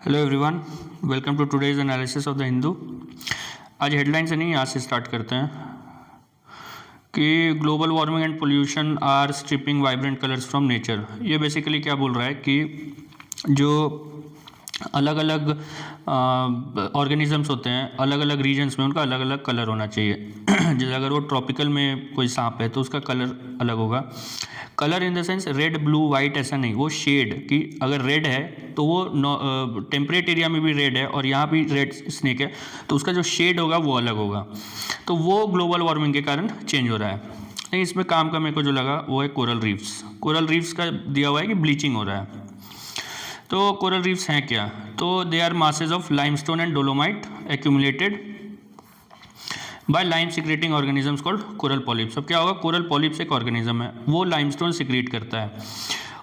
Hello everyone, welcome to today's analysis of the Hindu. आज headline से नहीं, आज से स्टार्ट करते हैं कि global warming and pollution are stripping vibrant colours from nature. ये बेसिकली क्या बोल रहा है कि जो अलग अलग ऑर्गेनिजम्स होते हैं, अलग अलग रीजन्स में उनका अलग अलग कलर होना चाहिए। जैसे अगर वो ट्रॉपिकल में कोई सांप है तो उसका कलर अलग होगा। Colour in the sense red blue white ऐसा नहीं, वो शेड कि अगर रेड है तो वो टेम्परेट एरिया में भी रेड है और यहाँ भी रेड स्नेक है तो उसका जो शेड होगा वो अलग होगा। तो वो ग्लोबल वार्मिंग के कारण चेंज हो रहा है। लेकिन इसमें काम का मेरे को जो लगा वो है कोरल रीफ्स। कोरल रीफ्स का दिया हुआ है कि ब्लीचिंग हो रहा है। तो कोरल रीफ्स हैं क्या? तो they are masses of limestone and dolomite accumulated by lime secreting organisms called coral polyps. अब क्या होगा, कोरल पॉलिप्स एक ऑर्गेनिज्म है, वो लाइमस्टोन सिक्रेट करता है।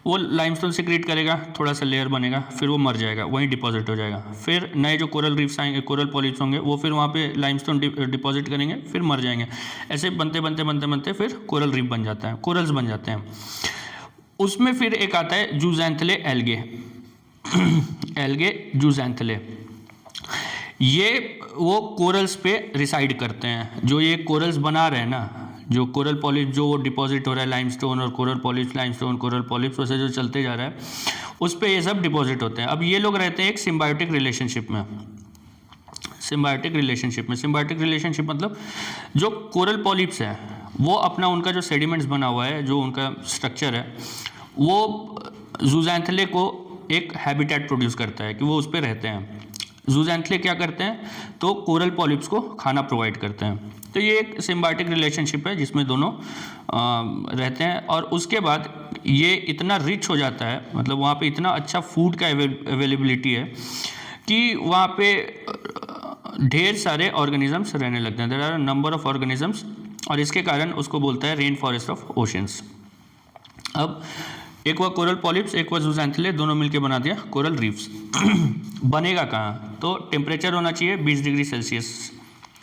वो लाइमस्टोन सिक्रेट करेगा, थोड़ा सा लेयर बनेगा, फिर वो मर जाएगा, वहीं डिपॉजिट हो जाएगा। फिर नए जो कोरल रीफ्स आएंगे, कोरल पॉलिप्स होंगे, वो फिर वहाँ पे लाइमस्टोन डिपॉजिट करेंगे, फिर मर जाएंगे। ऐसे बनते बनते बनते बनते फिर कोरल रीफ बन जाता है, कोरल्स बन जाते हैं। उसमें फिर एक आता है जूज़ैंथले एल्गे। एल्गे जूज़ैंथले, ये वो कोरल्स पे रिसाइड करते हैं। जो ये कोरल्स बना रहे हैं ना, जो कोरल पॉलिप जो डिपॉजिट हो रहा है लाइमस्टोन और coral polyps, limestone coral polyps, वैसे जो चलते जा रहा है उस पे ये सब डिपॉजिट होते हैं। अब ये लोग रहते हैं एक सिम्बायोटिक रिलेशनशिप में। सिम्बायोटिक रिलेशनशिप मतलब जो कोरल पॉलिप्स है वो अपना उनका जो सेडिमेंट्स बना हुआ है, जो उनका स्ट्रक्चर है, वो जूज़ैंथले को एक हैबिटेट प्रोड्यूस करता है कि वो उस पर रहते हैं। जूज़ैंथले क्या करते हैं तो कोरल पॉलिप्स को खाना प्रोवाइड करते हैं। तो ये एक सिम्बायोटिक रिलेशनशिप है जिसमें दोनों रहते हैं। और उसके बाद ये इतना रिच हो जाता है, मतलब वहाँ पे इतना अच्छा फूड का अवेलेबिलिटी है कि वहाँ पे ढेर सारे ऑर्गेनिजम्स रहने लगते हैं। There are number of organisms, और इसके कारण उसको बोलता है रेन फॉरेस्ट ऑफ ओशंस। अब एक हुआ कोरल पॉलिप्स, एक हुआ जूज़ैंथले, दोनों मिलके बना दिया कोरल रीफ्स। बनेगा कहाँ? तो टेम्परेचर होना चाहिए 20 डिग्री सेल्सियस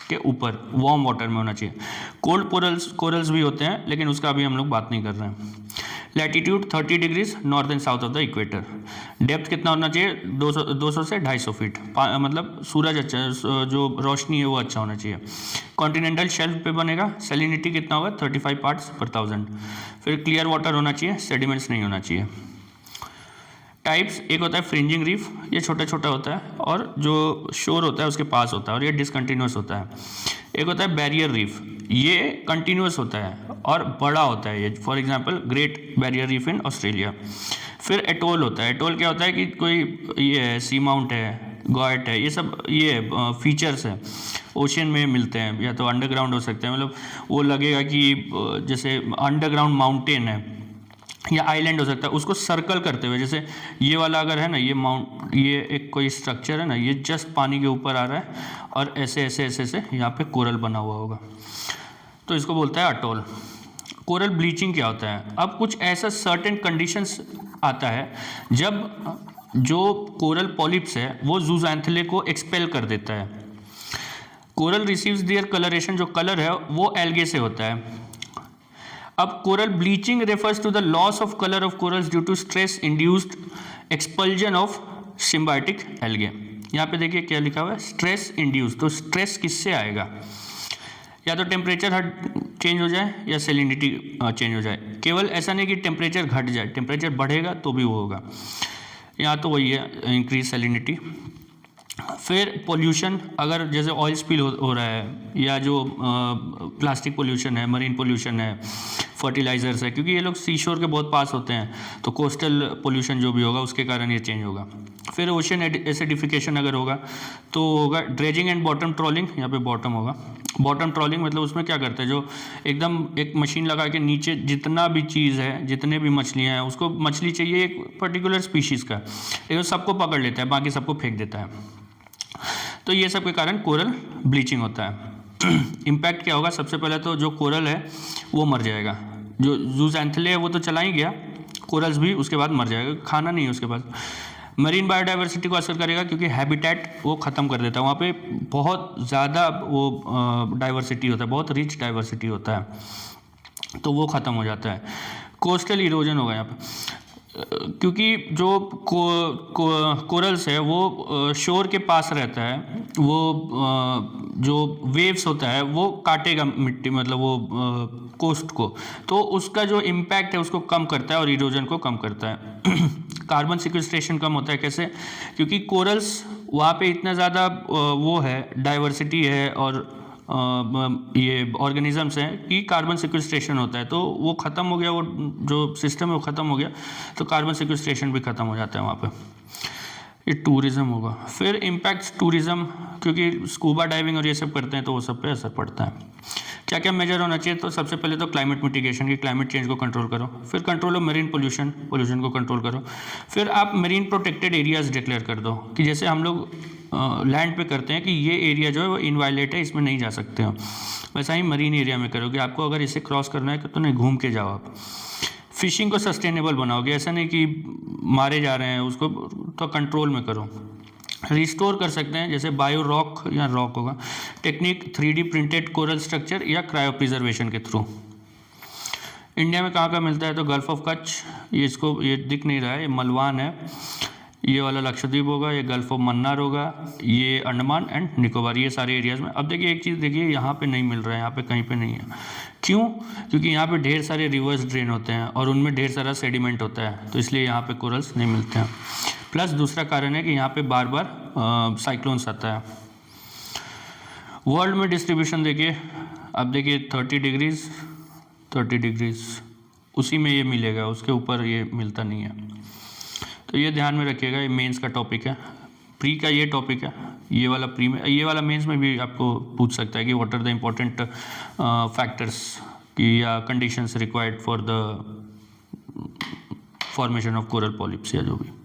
के ऊपर, वार्म वाटर में होना चाहिए। कोल्ड कोरल्स भी होते हैं, लेकिन उसका अभी हम लोग बात नहीं कर रहे हैं। Latitude 30 degrees north and south of the equator. Depth कितना होना चाहिए? 200 से 250 फीट, मतलब सूरज अच्छा, जो रोशनी है वो अच्छा होना चाहिए। कॉन्टिनेंटल शेल्फ पे बनेगा। सैलिनिटी कितना होगा? 35 पार्ट्स पर 1000। फिर क्लियर वाटर होना चाहिए, सेडिमेंट्स नहीं होना चाहिए। टाइप्स, एक होता है फ्रिंजिंग रीफ, ये छोटा छोटा होता है और जो शोर होता है उसके पास होता है और ये डिसकंटिन्यूस होता है। एक होता है बैरियर रीफ, ये कंटिन्यूस होता है और बड़ा होता है। ये for example great barrier reef in Australia. फिर एटोल होता है। एटोल क्या होता है कि कोई ये है, सी माउंट है, गॉयट है, ये सब ये फीचर्स हैं, ओशन में मिलते हैं, या तो अंडरग्राउंड हो सकते हैं। मतलब वो लगेगा कि जैसे अंडरग्राउंड माउंटेन है या आइलैंड हो सकता है, उसको सर्कल करते हुए, जैसे ये वाला अगर है ना, ये एक कोई स्ट्रक्चर है ना, ये जस्ट पानी के ऊपर आ रहा है और ऐसे ऐसे ऐसे ऐसे यहाँ पे कोरल बना हुआ होगा, तो इसको बोलता है अटोल। कोरल ब्लीचिंग क्या होता है? अब कुछ ऐसा सर्टेन कंडीशंस आता है जब जो कोरल पॉलिप्स है वो जूज़ैंथले को एक्सपेल कर देता है। कोरल रिसीव्स देयर कलरेशन, जो कलर है वो एल्गे से होता है। अब coral bleaching refers to the loss of colour of corals due to stress induced expulsion of symbiotic algae. यहाँ पे देखिए क्या लिखा हुआ है, स्ट्रेस इंड्यूस। तो स्ट्रेस किससे आएगा? या तो टेम्परेचर चेंज हो जाए या सैलिनिटी चेंज हो जाए। केवल ऐसा नहीं कि टेम्परेचर घट जाए, टेम्परेचर बढ़ेगा तो भी वो होगा। यहाँ तो वही है, इंक्रीज सैलिनिटी। फिर पोल्यूशन, अगर जैसे ऑयल स्पिल हो रहा है, या जो प्लास्टिक पोल्यूशन है, मरीन पोल्यूशन है, फर्टिलाइजर्स है, क्योंकि ये लोग सी शोर के बहुत पास होते हैं, तो कोस्टल पोल्यूशन जो भी होगा उसके कारण ये चेंज होगा। फिर ओशन एसिडिफिकेशन अगर होगा तो होगा ड्रेजिंग एंड बॉटम ट्रॉलिंग। यहाँ पे बॉटम होगा। बॉटम ट्रॉलिंग मतलब उसमें क्या करते हैं, जो एकदम एक मशीन लगा के नीचे जितना भी चीज़ है, जितने भी मछलियाँ हैं, उसको मछली चाहिए एक पर्टिकुलर स्पीशीज़ का, लेकिन सबको पकड़ लेता है, बाकी सबको फेंक देता है। तो ये सब के कारण कोरल ब्लीचिंग होता है। इम्पैक्ट क्या होगा? सबसे पहले तो जो कोरल है वो मर जाएगा। जो जूज़ैंथले है वो तो चला ही गया, कोरल्स भी उसके बाद मर जाएगा, खाना नहीं है उसके पास। मरीन बायोडाइवर्सिटी को असर करेगा क्योंकि हैबिटेट वो ख़त्म कर देता है। वहाँ पे बहुत ज़्यादा वो डाइवर्सिटी होता है, बहुत रिच डाइवर्सिटी होता है, तो वो ख़त्म हो जाता है। कोस्टल इरोजन होगा यहाँ पे। क्योंकि जो कोरल्स है वो शोर के पास रहता है, वो जो वेव्स होता है वो काटेगा मिट्टी, मतलब वो कोस्ट को, तो उसका जो इम्पैक्ट है उसको कम करता है और इरोजन को कम करता है। कार्बन सिक्वेस्ट्रेशन कम होता है कैसे? क्योंकि कोरल्स वहाँ पे इतना ज़्यादा वो है, डाइवर्सिटी है और ये ऑर्गेनिजम्स हैं कि कार्बन सिक्वेस्ट्रेशन होता है, तो वो ख़त्म हो गया, वो जो सिस्टम है वो ख़त्म हो गया, तो कार्बन सिक्वेस्ट्रेशन भी ख़त्म हो जाता है वहाँ पे। ये टूरिज़्म होगा। फिर इम्पैक्ट टूरिज़्म, क्योंकि स्कूबा डाइविंग और ये सब करते हैं तो वो सब पे असर पड़ता है। क्या क्या मेजर होना चाहिए? तो सबसे पहले तो क्लाइमेट मिटिगेशन की, क्लाइमेट चेंज को कंट्रोल करो। फिर control of marine pollution, pollution को कंट्रोल करो। फिर आप मरीन प्रोटेक्टेड एरियाज डिक्लेयर कर दो कि जैसे हम लोग लैंड पे करते हैं कि ये एरिया जो है वो इनवायलेट है, इसमें नहीं जा सकते हो, वैसा ही मरीन एरिया में करोगे। आपको अगर इसे क्रॉस करना है तो नहीं, घूम के जाओ आप। फिशिंग को सस्टेनेबल बनाओगे, ऐसा नहीं कि मारे जा रहे हैं उसको, तो कंट्रोल में करो। रिस्टोर कर सकते हैं, जैसे बायो रॉक या रॉक होगा technique, 3D printed coral structure या क्रायो प्रिजर्वेशन के थ्रू। इंडिया में कहाँ मिलता है? तो गल्फ ऑफ कच्छ, ये इसको ये दिख नहीं रहा है, ये मलवान है, ये वाला लक्षद्वीप होगा, ये गल्फ ऑफ मन्नार होगा, ये अंडमान एंड निकोबार, ये सारे एरियाज़ में। अब देखिए एक चीज़ देखिए, यहाँ पे नहीं मिल रहा है, यहाँ पे कहीं पे नहीं है। क्यों? क्योंकि यहाँ पे ढेर सारे रिवर्स ड्रेन होते हैं और उनमें ढेर सारा सेडिमेंट होता है, तो इसलिए यहाँ पे कोरल्स नहीं मिलते हैं। प्लस दूसरा कारण है कि यहाँ पे बार बार साइक्लोन्स आता है। वर्ल्ड में डिस्ट्रीब्यूशन देखिए, अब देखिए 30 डिग्रीज उसी में ये मिलेगा, उसके ऊपर ये मिलता नहीं है, तो ये ध्यान में रखिएगा। ये मेंस का टॉपिक है, प्री का ये टॉपिक है, ये वाला प्री में, ये वाला मेंस में भी आपको पूछ सकता है कि what are the important factors की या conditions required for the formation of coral polyps या जो भी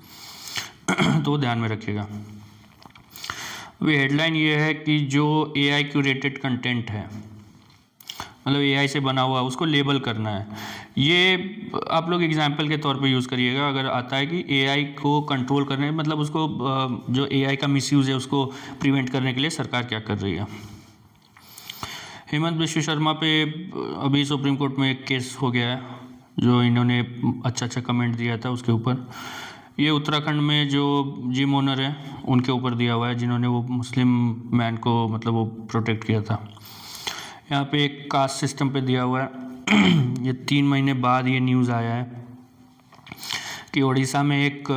तो ध्यान में रखिएगा। अभी हेडलाइन ये है कि जो AI क्यूरेटेड कंटेंट है, मतलब AI से बना हुआ, उसको लेबल करना है। ये आप लोग एग्जाम्पल के तौर पे यूज़ करिएगा अगर आता है कि AI को कंट्रोल करने, मतलब उसको जो AI का मिसयूज़ है उसको प्रिवेंट करने के लिए सरकार क्या कर रही है। हेमंत बिश्व शर्मा पे अभी सुप्रीम कोर्ट में एक केस हो गया है, जो इन्होंने अच्छा कमेंट दिया था उसके ऊपर। ये उत्तराखंड में जो जिम ओनर है उनके ऊपर दिया हुआ है, जिन्होंने वो मुस्लिम मैन को मतलब वो प्रोटेक्ट किया था। यहाँ पे एक कास्ट सिस्टम पे दिया हुआ है। ये 3 महीने बाद ये न्यूज़ आया है कि उड़ीसा में एक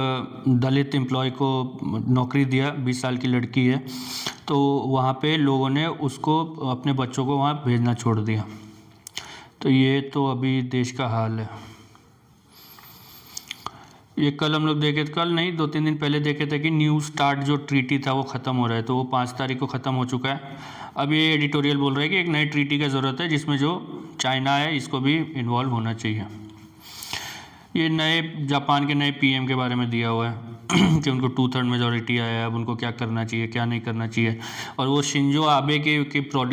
दलित एम्प्लॉय को नौकरी दिया, 20 साल की लड़की है, तो वहाँ पे लोगों ने उसको, अपने बच्चों को वहाँ भेजना छोड़ दिया। तो ये तो अभी देश का हाल है। ये कल हम लोग देखे, कल नहीं 2-3 दिन पहले देखे थे कि न्यू स्टार्ट जो ट्रीटी था वो ख़त्म हो रहा है, तो वो 5 तारीख को ख़त्म हो चुका है। अब ये एडिटोरियल बोल रहा है कि एक नई ट्रीटी की ज़रूरत है जिसमें जो चाइना है इसको भी इन्वॉल्व होना चाहिए। ये नए जापान के नए PM के बारे में दिया हुआ है कि उनको 2/3 मेजॉरिटी आया है, अब उनको क्या करना चाहिए क्या नहीं करना चाहिए। और वो शिंजो आबे के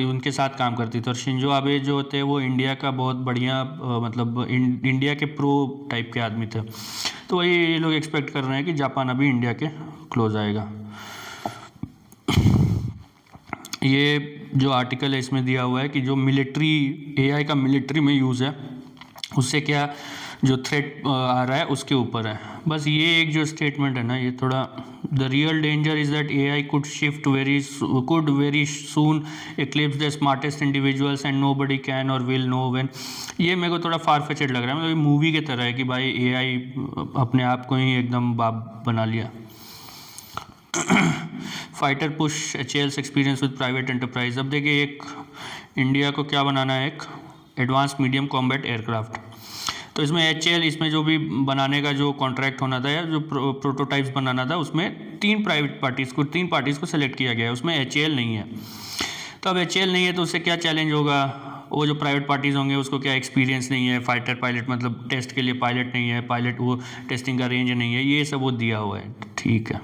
उनके साथ काम करती थी, और शिंजो आबे जो थे वो इंडिया का बहुत बढ़िया मतलब इंडिया के प्रो टाइप के आदमी थे, तो वही ये लोग एक्सपेक्ट कर रहे हैं कि जापान अभी इंडिया के क्लोज आएगा। ये जो आर्टिकल है इसमें दिया हुआ है कि जो मिलिट्री AI का मिलिट्री में यूज़ है उससे क्या जो थ्रेट आ रहा है उसके ऊपर है। बस ये एक जो स्टेटमेंट है ना, ये थोड़ा, the real danger is that AI could very soon eclipse the smartest individuals and nobody can or will know when। ये मेरे को थोड़ा फार फेचेड लग रहा है, मतलब मूवी की तरह है कि भाई AI अपने आप को ही एकदम बाप बना लिया। Fighter push HAL's experience with private enterprise. अब देखिए एक इंडिया को क्या बनाना है, एक एडवांस मीडियम कॉम्बैट एयरक्राफ्ट, तो इसमें HAL, इसमें जो भी बनाने का जो कॉन्ट्रैक्ट होना था या जो प्रोटोटाइप्स बनाना था उसमें 3 पार्टीज़ को सेलेक्ट किया गया है, उसमें HAL नहीं है। तो अब HAL नहीं है तो उससे क्या चैलेंज होगा, वो जो प्राइवेट पार्टीज़ होंगे उसको क्या एक्सपीरियंस नहीं है, फाइटर पायलट मतलब टेस्ट के लिए पायलट नहीं है, पायलट वो टेस्टिंग का रेंज नहीं है, ये सब वो दिया हुआ है। ठीक है,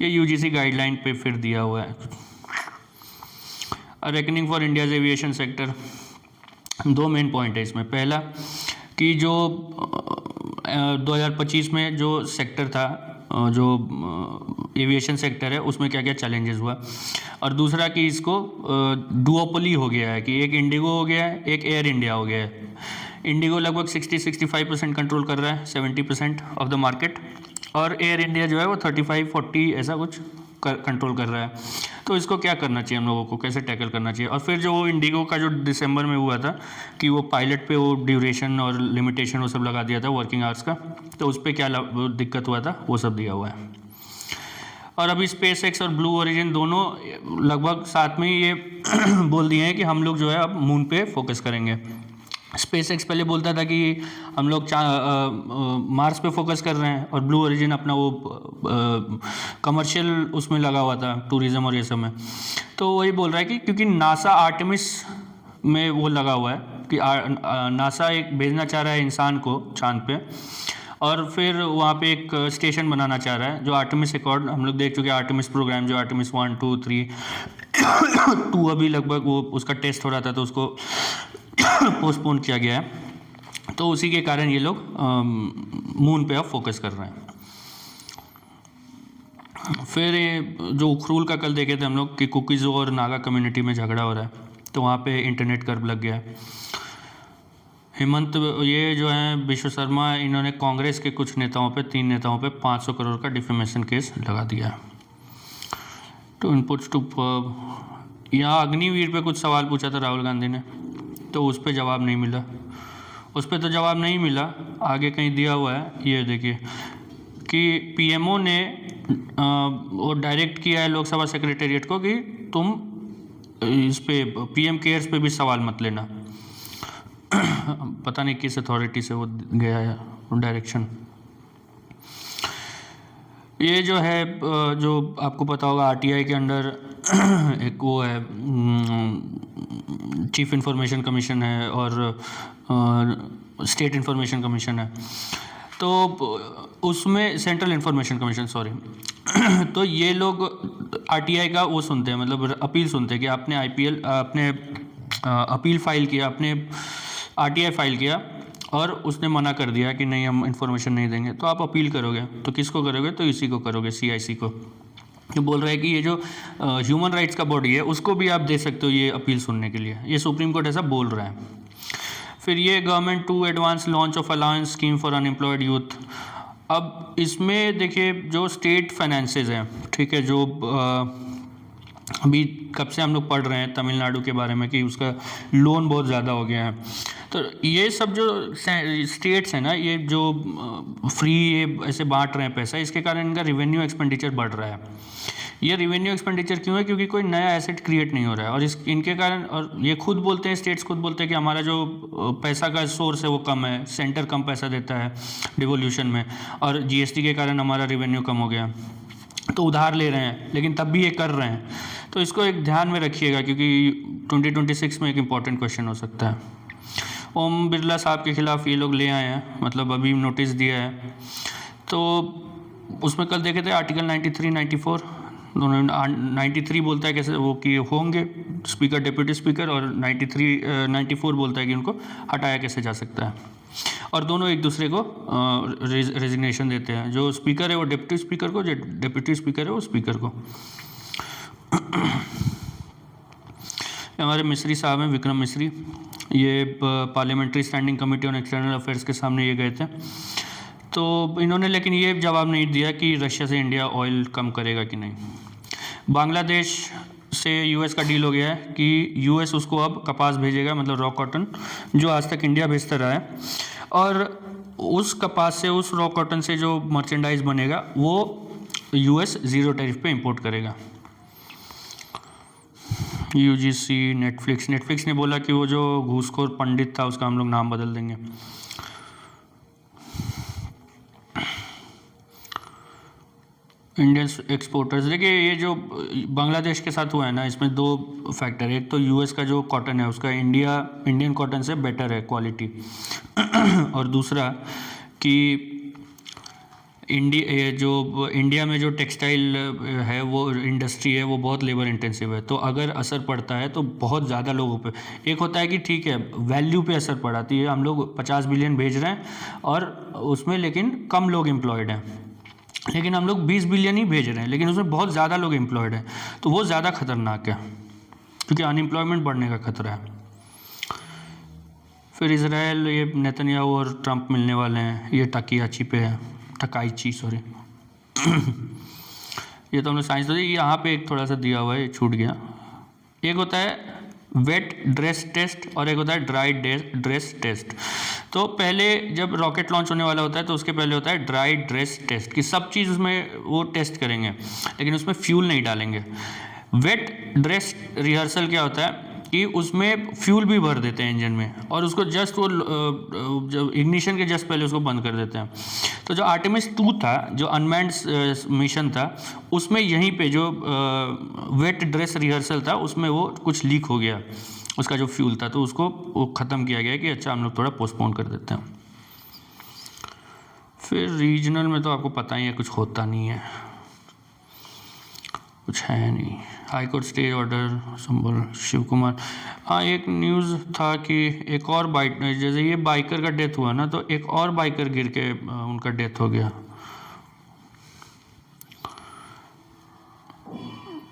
ये UGC गाइडलाइन पे फिर दिया हुआ है। Reckoning for India's aviation sector, 2 main point है इसमें। पहला कि जो 2025 में जो सेक्टर था, जो एविएशन सेक्टर है उसमें क्या क्या चैलेंजेस हुआ, और दूसरा कि इसको डुओपोली हो गया है कि एक इंडिगो हो गया है, एक एयर इंडिया हो गया है। इंडिगो लगभग 60-65% कंट्रोल कर रहा है 70% ऑफ द मार्केट, और एयर इंडिया जो है वो 35-40 ऐसा कुछ कंट्रोल कर रहा है। तो इसको क्या करना चाहिए हम लोगों को, कैसे टैकल करना चाहिए? और फिर जो वो इंडिगो का जो दिसंबर में हुआ था कि वो पायलट पे वो ड्यूरेशन और लिमिटेशन वो सब लगा दिया था वर्किंग आवर्स का, तो उस पर क्या दिक्कत हुआ था वो सब दिया हुआ है। और अभी स्पेस एक्स और ब्लू ओरिजिन दोनों लगभग साथ में ही ये बोल दिए हैं कि हम लोग जो है अब मून पे फोकस करेंगे। स्पेस एक्स पहले बोलता था कि हम लोग मार्स पे फोकस कर रहे हैं, और ब्लू ओरिजिन अपना वो कमर्शियल उसमें लगा हुआ था, टूरिज़्म और ये सब में। तो वही बोल रहा है कि क्योंकि नासा आर्टेमिस में वो लगा हुआ है कि नासा एक भेजना चाह रहा है इंसान को चांद पे, और फिर वहाँ पे एक स्टेशन बनाना चाह रहा है जो आर्टेमिस अकॉर्ड हम लोग देख चुके हैं। आर्टेमिस प्रोग्राम जो आर्टेमिस 1, 2, 3 2 अभी लगभग वो उसका टेस्ट हो रहा था तो उसको पोस्टपोन किया गया है। तो उसी के कारण ये लोग मून पे अब फोकस कर रहे हैं। फिर ये जो उखरूल का कल देखे थे हम लोग कि कुकीज़ और नागा कम्युनिटी में झगड़ा हो रहा है, तो वहाँ पे इंटरनेट कर्व लग गया है। हेमंत ये जो है विश्व शर्मा, इन्होंने कांग्रेस के कुछ नेताओं पे 3 नेताओं पे 500 करोड़ का डिफेमेशन केस लगा दिया है। टू इनपुट्स टू यहाँ अग्निवीर पे कुछ सवाल पूछा था राहुल गांधी ने, तो उस पर जवाब नहीं मिला। उस पर तो जवाब नहीं मिला, आगे कहीं दिया हुआ है, ये देखिए कि पीएमओ ने वो डायरेक्ट किया है लोकसभा सेक्रेटेरिएट को कि तुम इस पे पीएम केयर्स पे भी सवाल मत लेना। पता नहीं किस अथॉरिटी से वो गया है डायरेक्शन। ये जो है जो आपको पता होगा आरटीआई के अंडर एक वो है चीफ इंफॉर्मेशन कमीशन है और स्टेट इंफॉर्मेशन कमीशन है, तो उसमें सेंट्रल इंफॉर्मेशन कमीशन सॉरी तो ये लोग आरटीआई का वो सुनते हैं, मतलब अपील सुनते हैं कि आपने आपने अपील फाइल किया, आपने आरटीआई फाइल किया और उसने मना कर दिया कि नहीं हम इन्फॉर्मेशन नहीं देंगे, तो आप अपील करोगे, तो किसको करोगे? तो इसी को करोगे, सीआईसी को। ये बोल रहा है कि ये जो ह्यूमन राइट्स का बॉडी है उसको भी आप दे सकते हो ये अपील सुनने के लिए, ये सुप्रीम कोर्ट ऐसा बोल रहा है। फिर ये government to advance launch of allowance scheme for unemployed youth. अब इसमें देखिए जो स्टेट फाइनेंसेस हैं, ठीक है, जो अभी कब से हम लोग पढ़ रहे हैं तमिलनाडु के बारे में कि उसका लोन बहुत ज़्यादा हो गया है, तो ये सब जो स्टेट्स हैं ना, ये जो फ्री ये ऐसे बांट रहे हैं पैसा, इसके कारण इनका रिवेन्यू एक्सपेंडिचर बढ़ रहा है। ये रिवेन्यू एक्सपेंडिचर क्यों है? क्योंकि कोई नया एसेट क्रिएट नहीं हो रहा है, और इनके कारण, और ये खुद बोलते हैं, स्टेट्स खुद बोलते हैं कि हमारा जो पैसा का सोर्स है वो कम है, सेंटर कम पैसा देता है डिवोल्यूशन में, और जीएसटी के कारण हमारा रिवेन्यू कम हो गया, तो उधार ले रहे हैं, लेकिन तब भी ये कर रहे हैं। तो इसको एक ध्यान में रखिएगा क्योंकि 2026 में एक इम्पॉर्टेंट क्वेश्चन हो सकता है। ओम बिरला साहब के खिलाफ ये लोग ले आए हैं, मतलब अभी नोटिस दिया है, तो उसमें कल देखे थे आर्टिकल 93, 94 दोनों। 93 बोलता है कैसे वो कि होंगे स्पीकर, डिप्यूटी स्पीकर, और 94 बोलता है कि उनको हटाया कैसे जा सकता है, और दोनों एक दूसरे को रेजिग्नेशन देते हैं। जो स्पीकर है वो डिप्टी स्पीकर को, जो डिप्टी स्पीकर है वो स्पीकर को। हमारे मिस्री साहब हैं, विक्रम मिस्री, ये parliamentary standing committee on external affairs के सामने ये गए थे, तो इन्होंने लेकिन ये जवाब नहीं दिया कि रशिया से इंडिया ऑयल कम करेगा कि नहीं। बांग्लादेश से यूएस का डील हो गया है कि यूएस उसको अब कपास भेजेगा, मतलब रॉ कॉटन, जो आज तक इंडिया भेजता रहा है, और उस कपास से, उस रॉ कॉटन से जो मर्चेंडाइज बनेगा वो यूएस ज़ीरो टैरिफ पे इंपोर्ट करेगा। यूजीसी, नेटफ्लिक्स ने बोला कि वो जो घूसखोर पंडित था उसका हम लोग नाम बदल देंगे। इंडियन एक्सपोर्टर्स, देखिए ये जो बांग्लादेश के साथ हुआ है ना, इसमें 2 फैक्टर है। एक तो यूएस का जो कॉटन है उसका इंडियन कॉटन से बेटर है क्वालिटी, और दूसरा कि इंडिया में जो टेक्सटाइल है वो इंडस्ट्री है वो बहुत लेबर इंटेंसिव है, तो अगर असर पड़ता है तो बहुत ज़्यादा लोगों पे। एक होता है कि ठीक है वैल्यू पे असर पड़ा, तो ये हम लोग 50 बिलियन भेज रहे हैं और उसमें लेकिन कम लोग एम्प्लॉयड हैं, लेकिन हम लोग 20 बिलियन ही भेज रहे हैं लेकिन उसमें बहुत ज़्यादा लोग एम्प्लॉयड हैं, तो वो ज़्यादा खतरनाक है क्योंकि अनएम्प्लॉयमेंट बढ़ने का खतरा है। फिर इसराइल, ये नेतन्याहू और ट्रंप मिलने वाले हैं, ये टकीयाची पे है, टकाईची सॉरी। ये तो हमने साइंस तो दी, यहाँ पे एक थोड़ा सा दिया हुआ है, ये छूट गया। एक होता है वेट ड्रेस टेस्ट और एक होता है ड्राई ड्रेस टेस्ट। तो पहले जब रॉकेट लॉन्च होने वाला होता है तो उसके पहले होता है ड्राई ड्रेस टेस्ट कि सब चीज़ उसमें वो टेस्ट करेंगे, लेकिन उसमें फ्यूल नहीं डालेंगे। वेट ड्रेस रिहर्सल क्या होता है कि उसमें फ्यूल भी भर देते हैं इंजन में और उसको जस्ट वो जब इग्निशन के जस्ट पहले उसको बंद कर देते हैं। तो जो आर्टेमिस 2 था, जो अनमैन्ड मिशन था, उसमें यहीं पे जो वेट ड्रेस रिहर्सल था उसमें वो कुछ लीक हो गया, उसका जो फ्यूल था, तो उसको वो ख़त्म किया गया कि अच्छा हम लोग थोड़ा पोस्टपोन कर देते हैं। फिर रीजनल में तो आपको पता ही है कुछ होता नहीं है, कुछ है नहीं। हाई कोर्ट स्टे ऑर्डर संबल शिव कुमार। हाँ, एक न्यूज़ था कि एक और बाइक, जैसे ये बाइकर का डेथ हुआ ना, तो एक और बाइकर गिर के उनका डेथ हो गया।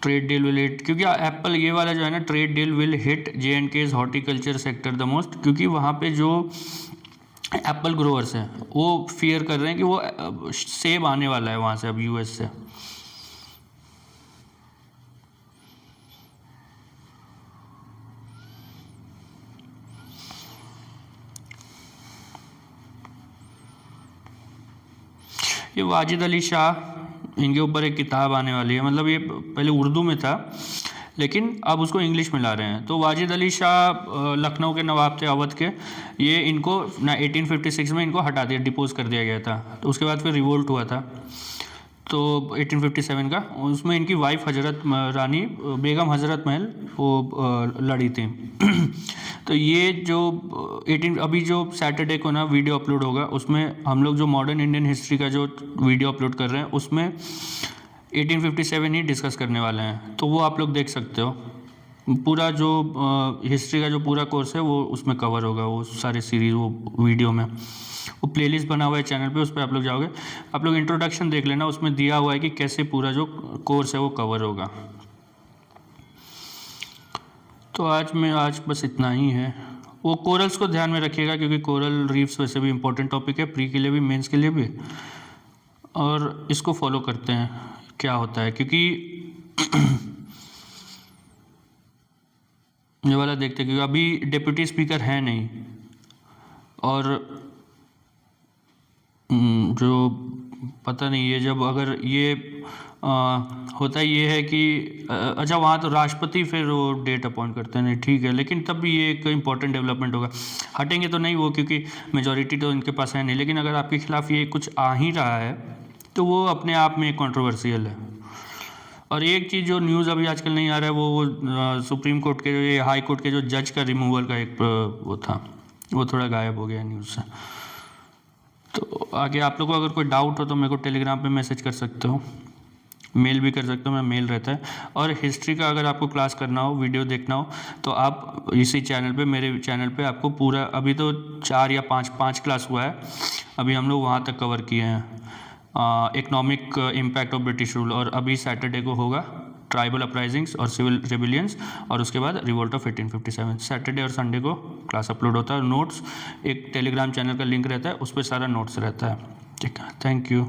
ट्रेड डील विल हिट, क्योंकि एप्पल ये वाला जो है ना, trade deal will hit J&K's horticulture sector the most, क्योंकि वहाँ पे जो एप्पल ग्रोअर्स हैं वो फियर कर रहे हैं कि वो सेब आने वाला है वहाँ से अब US से। ये वाजिद अली शाह, इनके ऊपर एक किताब आने वाली है, मतलब ये पहले उर्दू में था लेकिन अब उसको इंग्लिश में ला रहे हैं। तो वाजिद अली शाह लखनऊ के नवाब थे अवध के, ये इनको 1856 में इनको हटा दिया, डिपोज कर दिया गया था। तो उसके बाद फिर रिवोल्ट हुआ था, तो 1857 का, उसमें इनकी वाइफ हजरत रानी बेगम हजरत महल वो लड़ी थी। तो ये जो 18 अभी जो सैटरडे को ना वीडियो अपलोड होगा, उसमें हम लोग जो मॉडर्न इंडियन हिस्ट्री का जो वीडियो अपलोड कर रहे हैं उसमें 1857 ही डिस्कस करने वाले हैं, तो वो आप लोग देख सकते हो। पूरा जो हिस्ट्री का जो पूरा कोर्स है वो उसमें कवर होगा, वो सारे सीरीज़ वो वीडियो में, वो प्लेलिस्ट बना हुआ है चैनल पे, उस पर आप लोग जाओगे, आप लोग इंट्रोडक्शन देख लेना, उसमें दिया हुआ है कि कैसे पूरा जो कोर्स है वो कवर होगा। तो आज बस इतना ही है। वो कोरल्स को ध्यान में रखिएगा, क्योंकि कोरल रीफ्स वैसे भी इंपॉर्टेंट टॉपिक है, प्री के लिए भी, मेंस के लिए भी, और इसको फॉलो करते हैं क्या होता है, क्योंकि ये वाला देखते हैं, क्योंकि अभी डिप्यूटी स्पीकर है नहीं, और जो पता नहीं है, जब अगर ये होता ये है कि अच्छा वहाँ तो राष्ट्रपति फिर वो डेट अपॉइंट करते हैं, नहीं ठीक है, लेकिन तब भी ये एक इम्पॉर्टेंट डेवलपमेंट होगा। हटेंगे तो नहीं वो, क्योंकि मेजॉरिटी तो इनके पास है नहीं, लेकिन अगर आपके खिलाफ ये कुछ आ ही रहा है तो वो अपने आप में कंट्रोवर्शियल है। और एक चीज़ जो न्यूज़ अभी आजकल नहीं आ रहा है, वो सुप्रीम कोर्ट के, ये हाई कोर्ट के जो जज का रिमूवल का एक वो था, वो थोड़ा गायब हो गया न्यूज़ से। तो आगे आप लोगों को अगर कोई डाउट हो तो मेरे को टेलीग्राम पे मैसेज कर सकते हो, मेल भी कर सकते हो, मेरा मेल रहता है। और हिस्ट्री का अगर आपको क्लास करना हो, वीडियो देखना हो, तो आप इसी चैनल पे, मेरे चैनल पे आपको पूरा, अभी तो 4 या 5 क्लास हुआ है, अभी हम लोग वहाँ तक कवर किए हैं, economic impact of British rule, और अभी सैटरडे को होगा ट्राइबल अपराइजिंग्स और सिविल रेबिलियंस, और उसके बाद रिवोल्ट ऑफ 1857। सैटरडे और संडे को क्लास अपलोड होता है। नोट्स एक टेलीग्राम चैनल का लिंक रहता है, उस पर सारा नोट्स रहता है। ठीक है, थैंक यू।